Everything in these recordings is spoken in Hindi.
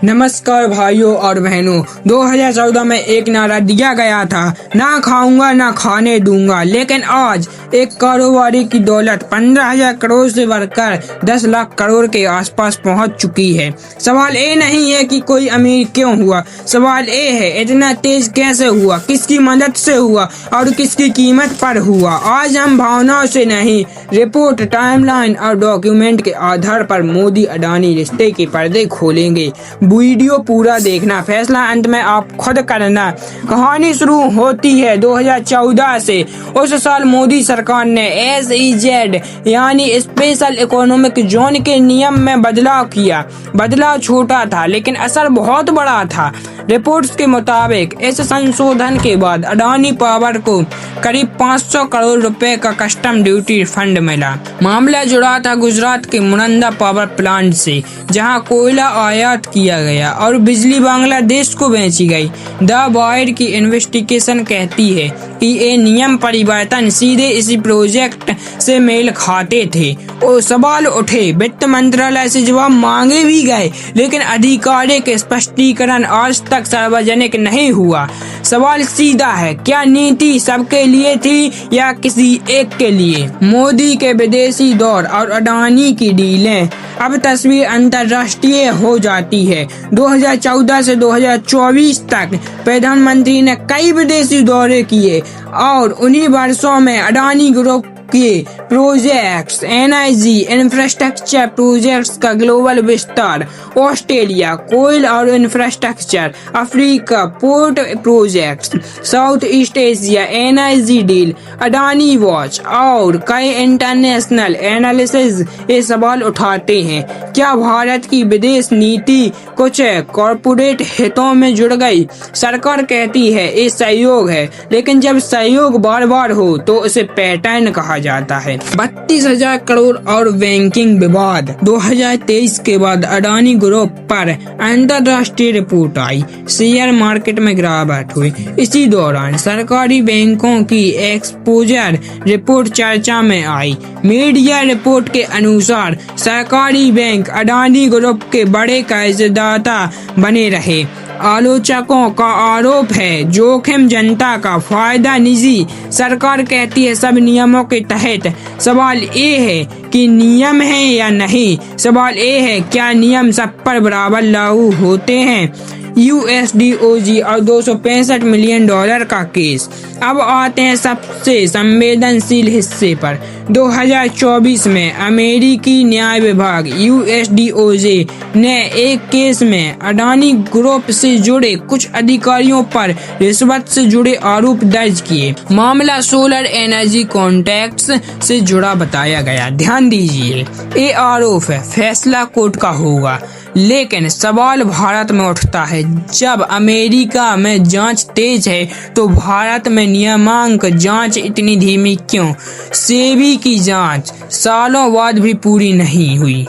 नमस्कार भाइयों और बहनों। 2014 में एक नारा दिया गया था, ना खाऊंगा ना खाने दूंगा, लेकिन आज एक कारोबारी की दौलत 15,000 करोड़ से बढ़कर 10 लाख करोड़ के आसपास पहुंच चुकी है। सवाल ये नहीं है कि कोई अमीर क्यों हुआ, सवाल ये है इतना तेज कैसे हुआ, किसकी मदद से हुआ और किसकी कीमत पर हुआ। आज हम भावनाओं से नहीं, रिपोर्ट, टाइमलाइन और डॉक्यूमेंट के आधार पर मोदी अडानी रिश्ते के पर्दे खोलेंगे। वीडियो पूरा देखना, फैसला अंत में आप खुद करना। कहानी शुरू होती है 2014 से। उस साल मोदी सरकार ने SEZ यानी स्पेशल इकोनॉमिक जोन के नियम में बदलाव किया। बदलाव छोटा था लेकिन असर बहुत बड़ा था। रिपोर्ट्स के मुताबिक इस संशोधन के बाद अडानी पावर को करीब 500 करोड़ रुपए का कस्टम ड्यूटी फंड मिला। मामला जुड़ा था गुजरात के मुनंदा पावर प्लांट से, जहां कोयला आयात किया गया और बिजली बांग्लादेश को बेची गई। द वायर की इन्वेस्टिगेशन कहती है कि ये नियम परिवर्तन सीधे इसी प्रोजेक्ट से मेल खाते थे और सवाल उठे। वित्त मंत्रालय से जवाब मांगे भी गए, लेकिन आधिकारिक स्पष्टीकरण आज तक सार्वजनिक नहीं हुआ। सवाल सीधा है, क्या नीति सबके लिए थी या किसी एक के लिए? मोदी के विदेशी दौर और अडानी की डीलें, अब तस्वीर अंतर्राष्ट्रीय हो जाती है। 2014 से 2024 तक प्रधानमंत्री ने कई विदेशी दौरे किए और उन्हीं वर्षों में अडानी ग्रुप के प्रोजेक्ट्स, NIG इंफ्रास्ट्रक्चर प्रोजेक्ट्स का ग्लोबल विस्तार, ऑस्ट्रेलिया कोयल और infrastructure, Africa port projects, south east Asia NIG deal, Adani watch और कई इंटरनेशनल एनालिसिस ये सवाल उठाते हैं, क्या भारत की विदेश नीति कुछ कॉर्पोरेट हितों में जुड़ गई? सरकार कहती है ये सहयोग है, लेकिन जब सहयोग बार बार हो तो उसे पैटर्न कहा जाता है। 32,000 करोड़ और बैंकिंग विवाद। 2023 के बाद अडानी ग्रुप पर अंतर्राष्ट्रीय रिपोर्ट आई, शेयर मार्केट में गिरावट हुई। इसी दौरान सरकारी बैंकों की एक्सपोजर रिपोर्ट चर्चा में आई। मीडिया रिपोर्ट के अनुसार सरकारी बैंक अडानी ग्रुप के बड़े कर्जदाता बने रहे। आलोचकों का आरोप है जोखिम जनता का, फायदा निजी। सरकार कहती है सब नियमों के तहत। सवाल ये है कि नियम है या नहीं? सवाल ये है क्या नियम सब पर बराबर लागू होते हैं? USDOG और $265 मिलियन का केस। अब आते हैं सबसे संवेदनशील हिस्से पर। 2024 में अमेरिकी न्याय विभाग USDOJ ने एक केस में अडानी ग्रुप से जुड़े कुछ अधिकारियों पर रिश्वत से जुड़े आरोप दर्ज किए। मामला सोलर एनर्जी कॉन्ट्रैक्ट्स से जुड़ा बताया गया। ध्यान दीजिए, ये आरोप है, फैसला कोर्ट का होगा। लेकिन सवाल भारत में उठता है, जब अमेरिका में जांच तेज है तो भारत में नियामक जांच इतनी धीमी क्यों? सेबी की जांच सालों बाद भी पूरी नहीं हुई।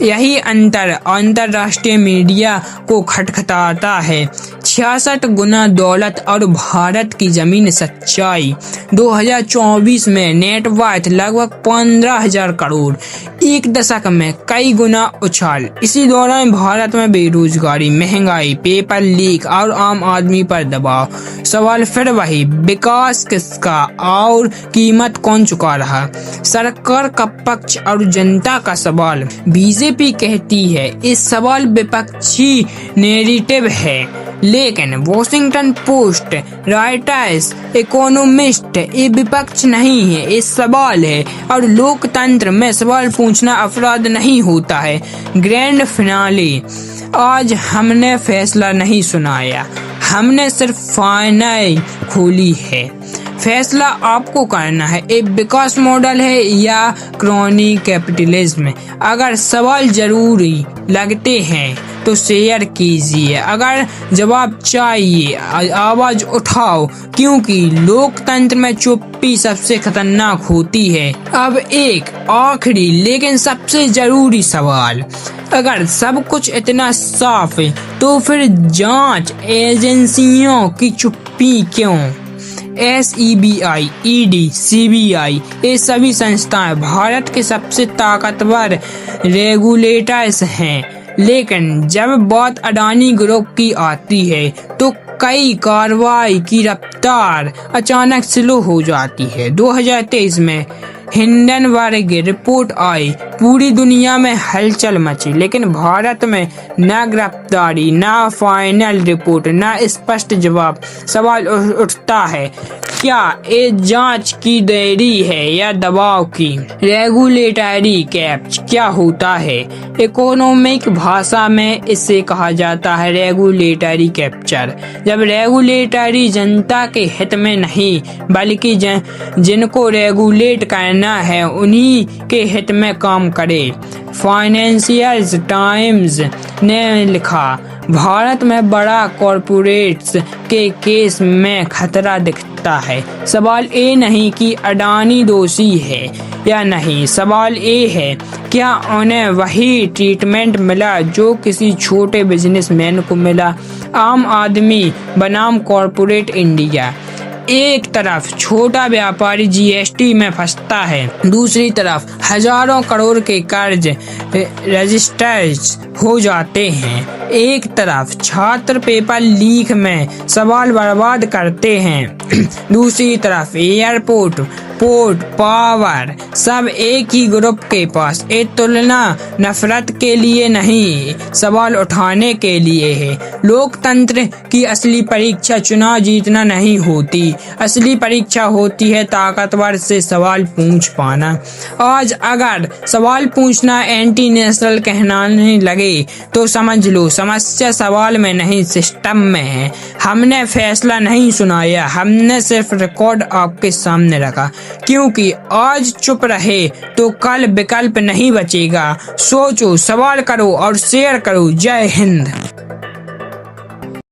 यही अंतर अंतर्राष्ट्रीय मीडिया को खटखटाता है। 66 गुना दौलत और भारत की जमीन सच्चाई। 2024 में नेटवर्थ लगभग 15,000 करोड़, एक दशक में कई गुना उछाल। इसी दौरान भारत में बेरोजगारी, महंगाई, पेपर लीक और आम आदमी पर दबाव। सवाल फिर वही, विकास किसका और कीमत कौन चुका रहा? सरकार का पक्ष और जनता का सवाल। बीजेपी कहती है इस सवाल विपक्षी नैरेटिव है, लेकिन वॉशिंगटन पोस्ट, रॉयटर्स, इकोनॉमिस्ट ये विपक्ष नहीं है, ये सवाल है। और लोकतंत्र में सवाल पूछना अपराध नहीं होता है। Grand finale. आज हमने फैसला नहीं सुनाया, हमने सिर्फ फाइनल खोली है। फैसला आपको करना है, एक विकास मॉडल है या क्रोनी कैपिटलिज्म। अगर सवाल जरूरी लगते हैं तो शेयर कीजिए, अगर जवाब चाहिए आवाज उठाओ, क्योंकि लोकतंत्र में चुप्पी सबसे खतरनाक होती है। अब एक आखिरी लेकिन सबसे जरूरी सवाल, अगर सब कुछ इतना साफ है तो फिर जांच एजेंसियों की चुप्पी क्यों? SEBI, ED, CBI ये सभी संस्थाएं भारत के सबसे ताकतवर रेगुलेटर्स हैं, लेकिन जब बात अडानी ग्रुप की आती है तो कई कार्रवाई की रफ्तार अचानक स्लो हो जाती है। 2023 में हिंडनबर्ग रिपोर्ट आई, पूरी दुनिया में हलचल मची, लेकिन भारत में न गिरफ्तारी, न फाइनल रिपोर्ट, न स्पष्ट जवाब। सवाल उठता है, क्या ये जांच की देरी है या दबाव की? रेगुलेटरी कैप्च क्या होता है? इकोनॉमिक भाषा में इसे कहा जाता है रेगुलेटरी कैप्चर। जब रेगुलेटरी जनता के हित में नहीं बल्कि जिनको रेगुलेट करना है उन्हीं के हित में काम करे। फाइनेंशियल टाइम्स ने लिखा, भारत में बड़ा कॉरपोरेट्स के केस में खतरा दिखता है। सवाल ये नहीं कि अडानी दोषी है या नहीं, सवाल ये है क्या उन्हें वही ट्रीटमेंट मिला जो किसी छोटे बिजनेसमैन को मिला। आम आदमी बनाम कॉरपोरेट इंडिया। एक तरफ छोटा व्यापारी जीएसटी में फंसता है, दूसरी तरफ हजारों करोड़ के कर्ज रजिस्टर्स हो जाते हैं। एक तरफ छात्र पेपर लीक में सवाल बर्बाद करते हैं, दूसरी तरफ एयरपोर्ट, पोर्ट, पावर, सब एक ही ग्रुप के पास। ये तुलना नफरत के लिए नहीं, सवाल उठाने के लिए है। लोकतंत्र की असली परीक्षा चुनाव जीतना नहीं होती, असली परीक्षा होती है ताकतवर से सवाल पूछ पाना। आज अगर सवाल पूछना एंटी नेशनल कहलाने लगे तो समझ लो समस्या सवाल में नहीं सिस्टम में है। हमने फैसला नहीं सुनाया, हमने सिर्फ रिकॉर्ड आपके सामने रखा, क्योंकि आज चुप रहे तो कल विकल्प नहीं बचेगा। सोचो, सवाल करो और शेयर करो। जय हिंद।